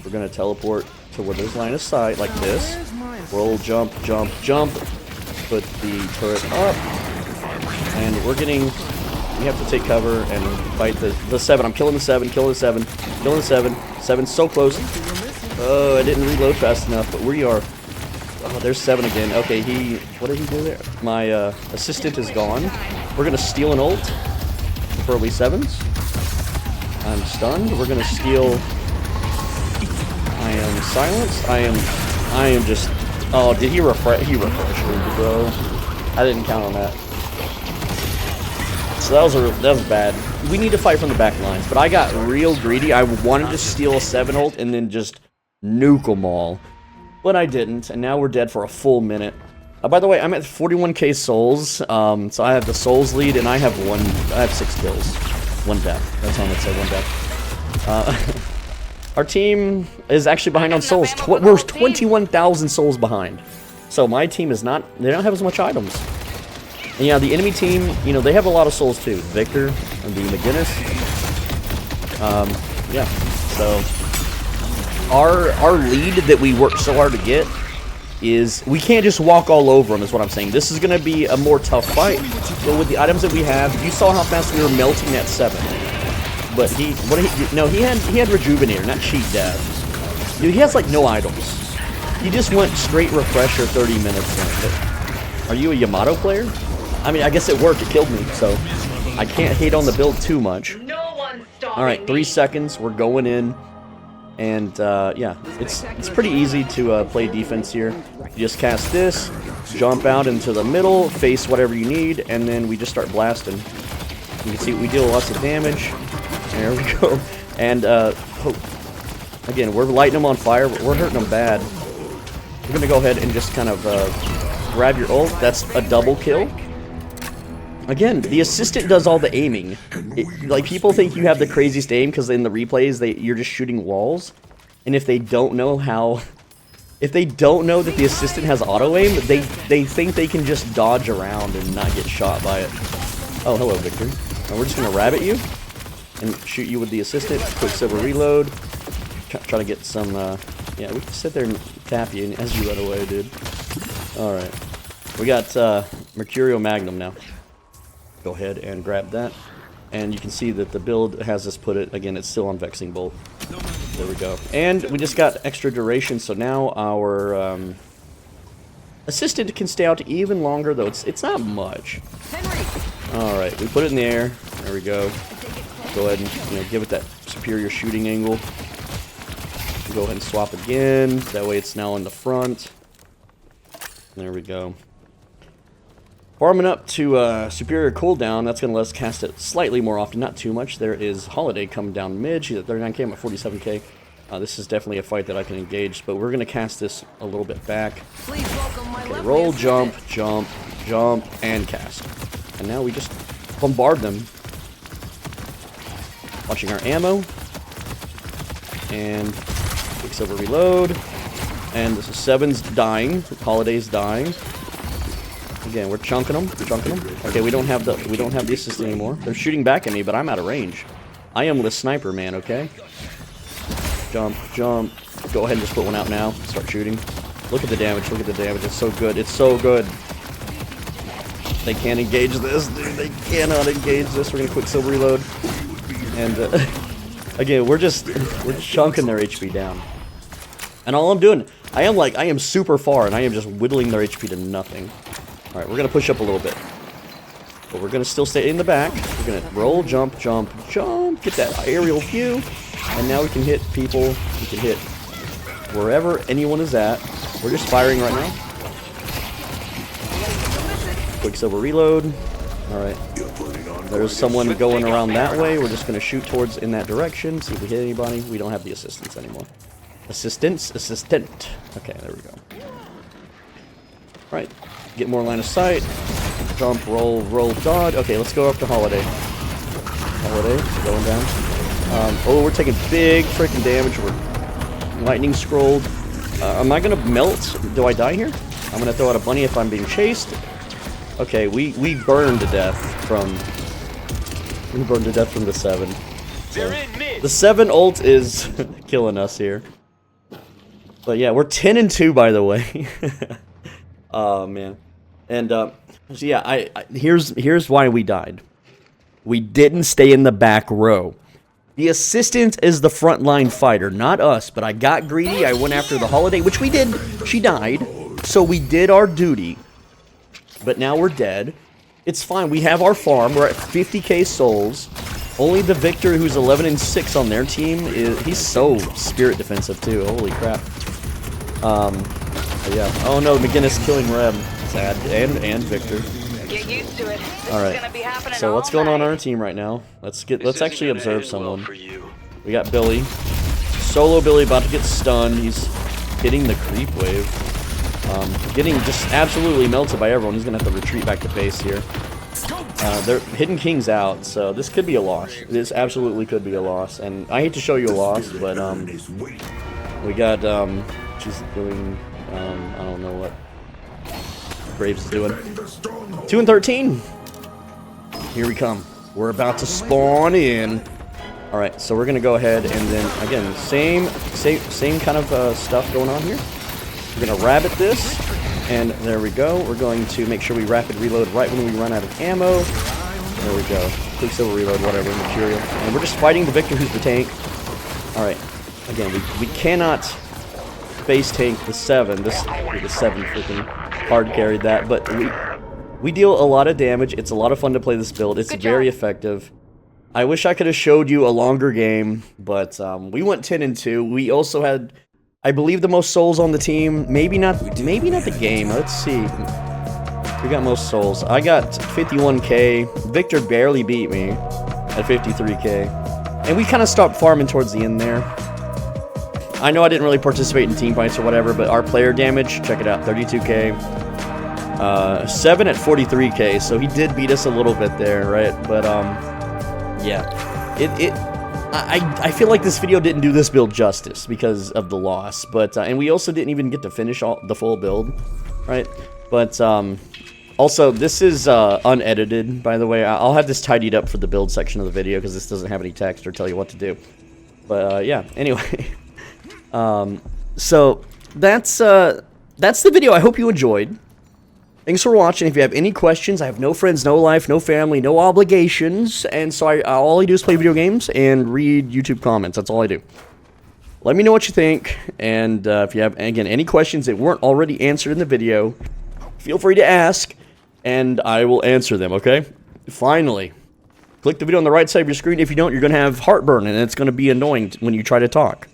We're gonna teleport to where there's line of sight, like this. Roll, jump, jump, jump. Put the turret up. And we're getting... We have to take cover and fight the 7. I'm killing the 7, killing the 7, killing the 7. 7's so close. Oh, I didn't reload fast enough, but we are... Oh, there's 7 again. Okay, what did he do there? My assistant is gone. We're gonna steal an ult. Preferably 7s. I'm stunned. We're gonna steal... I am silenced. I am just... Oh, did he refresh? He refreshed me, bro. I didn't count on that. So that was bad. We need to fight from the back lines, but I got real greedy. I wanted to steal a 7 ult and then just nuke them all. But I didn't, and now we're dead for a full minute. By the way, I'm at 41k souls, so I have the souls lead, and I have 6 kills. 1 death. That's all I'm gonna say, 1 death. Our team is actually behind on souls. We're 21,000 souls behind. So my team is not, they don't have as much items. And yeah, the enemy team, you know, they have a lot of souls too. Victor and the McGinnis. Yeah, so our lead that we worked so hard to get is, we can't just walk all over them is what I'm saying. This is going to be a more tough fight. But with the items that we have, you saw how fast we were melting that 7. But he had Rejuvenator, not Cheat Death. Dude, he has like no items. He just went straight refresher 30 minutes in. Are you a Yamato player? I mean, I guess it worked, it killed me, so I can't hate on the build too much. Alright, 3 seconds, we're going in. And yeah, it's pretty easy to play defense here. You just cast this, jump out into the middle, face whatever you need, and then we just start blasting. You can see we deal lots of damage. There we go. And, again, we're lighting them on fire, but we're hurting them bad. We're going to go ahead and just kind of grab your ult. That's a double kill. Again, the assistant does all the aiming. Like, people think you have the craziest aim because in the replays, you're just shooting walls. And if they don't know how... If they don't know that the assistant has auto-aim, they think they can just dodge around and not get shot by it. Oh, hello, Victor. And we're just going to rabbit you and shoot you with the assistant. Quicksilver reload. Try to get some, yeah, we can sit there and tap you as you run away, dude. Alright. We got Mercurial Magnum now. Go ahead and grab that. And you can see that the build has us put it, again, it's still on Vexing Bolt. There we go. And we just got extra duration, so now our assistant can stay out even longer, though it's not much. Alright, we put it in the air. There we go. Go ahead and give it that superior shooting angle. Go ahead and swap again. That way it's now in the front. There we go. Farming up to superior cooldown. That's going to let us cast it slightly more often. Not too much. There is Holiday coming down mid. She's at 39k. I'm at 47k. This is definitely a fight that I can engage. But we're going to cast this a little bit back. Okay, roll, jump, jump, jump, and cast. And now we just bombard them. Watching our ammo. And Quicksilver reload. And this is 7's dying. Holiday's dying. Again, we're chunking them. Okay, we don't have the assist anymore. They're shooting back at me, but I'm out of range. I am the sniper, man, okay? Jump, jump. Go ahead and just put one out now. Start shooting. Look at the damage, look at the damage. It's so good. It's so good. They can't engage this, dude. They cannot engage this. We're gonna Quicksilver reload. And again, we're chunking their HP down. And all I'm doing, I am super far, and I am just whittling their HP to nothing. Alright, we're gonna push up a little bit. But we're gonna still stay in the back. We're gonna roll, jump, jump, jump, get that aerial view. And now we can hit people. We can hit wherever anyone is at. We're just firing right now. Quicksilver reload. Alright. There's someone going around that way. We're just gonna shoot towards in that direction. See if we hit anybody. We don't have the assistants anymore. Assistant. Okay, there we go. Alright. Get more line of sight. Jump, roll, dodge. Okay, let's go up to Holiday. Holiday, going down. Oh, we're taking big freaking damage. We're lightning scrolled. Am I gonna melt? Do I die here? I'm gonna throw out a bunny if I'm being chased. Okay, we burned to death from the 7. So, the 7 ult is killing us here. But yeah, we're 10-2 by the way. Oh man. And so yeah, here's why we died. We didn't stay in the back row. The assistant is the frontline fighter, not us, but I got greedy. I went after the Holiday, which we did. She died. So we did our duty. But now we're dead. It's fine. We have our farm. We're at 50k souls. Only the Victor, who's 11-6 on their team, he's so spirit defensive too. Holy crap. Yeah. Oh no, McGinnis killing Reb. Sad. And Victor. Get used to it. All right. So what's going on our team right now? Let's actually observe someone. We got Billy. Solo Billy about to get stunned. He's hitting the creep wave. Getting just absolutely melted by everyone. He's gonna have to retreat back to base here. They're Hidden King's out, so this could be a loss. This absolutely could be a loss, and I hate to show you a loss, but we got she's doing I don't know what Graves is doing. 2-13. Here we come. We're about to spawn in. All right, so we're gonna go ahead and then again same kind of stuff going on here. We're gonna rabbit this, and there we go. We're going to make sure we rapid reload right when we run out of ammo. There we go. Quicksilver reload, whatever, material. And we're just fighting the Victor, who's the tank. Alright. Again, we cannot base tank the 7. The 7 freaking hard carried that, but we deal a lot of damage. It's a lot of fun to play this build. It's very effective. I wish I could have showed you a longer game, but we went 10-2. We also had, I believe, the most souls on the team. Maybe not the game. Let's see. We got most souls. I got 51k. Victor barely beat me at 53k. And we kind of stopped farming towards the end there. I know I didn't really participate in team fights or whatever, but our player damage, check it out, 32k. 7 at 43k, so he did beat us a little bit there, right? But, yeah. I feel like this video didn't do this build justice because of the loss, but and we also didn't even get to finish the full build, right? But also this is unedited, by the way. I'll have this tidied up for the build section of the video because this doesn't have any text or tell you what to do. But yeah, anyway, so that's the video. I hope you enjoyed. Thanks for watching. If you have any questions, I have no friends, no life, no family, no obligations, and so all I do is play video games and read YouTube comments. That's all I do. Let me know what you think, and if you have, again, any questions that weren't already answered in the video, feel free to ask, and I will answer them, okay? Finally, click the video on the right side of your screen. If you don't, you're going to have heartburn, and it's going to be annoying when you try to talk.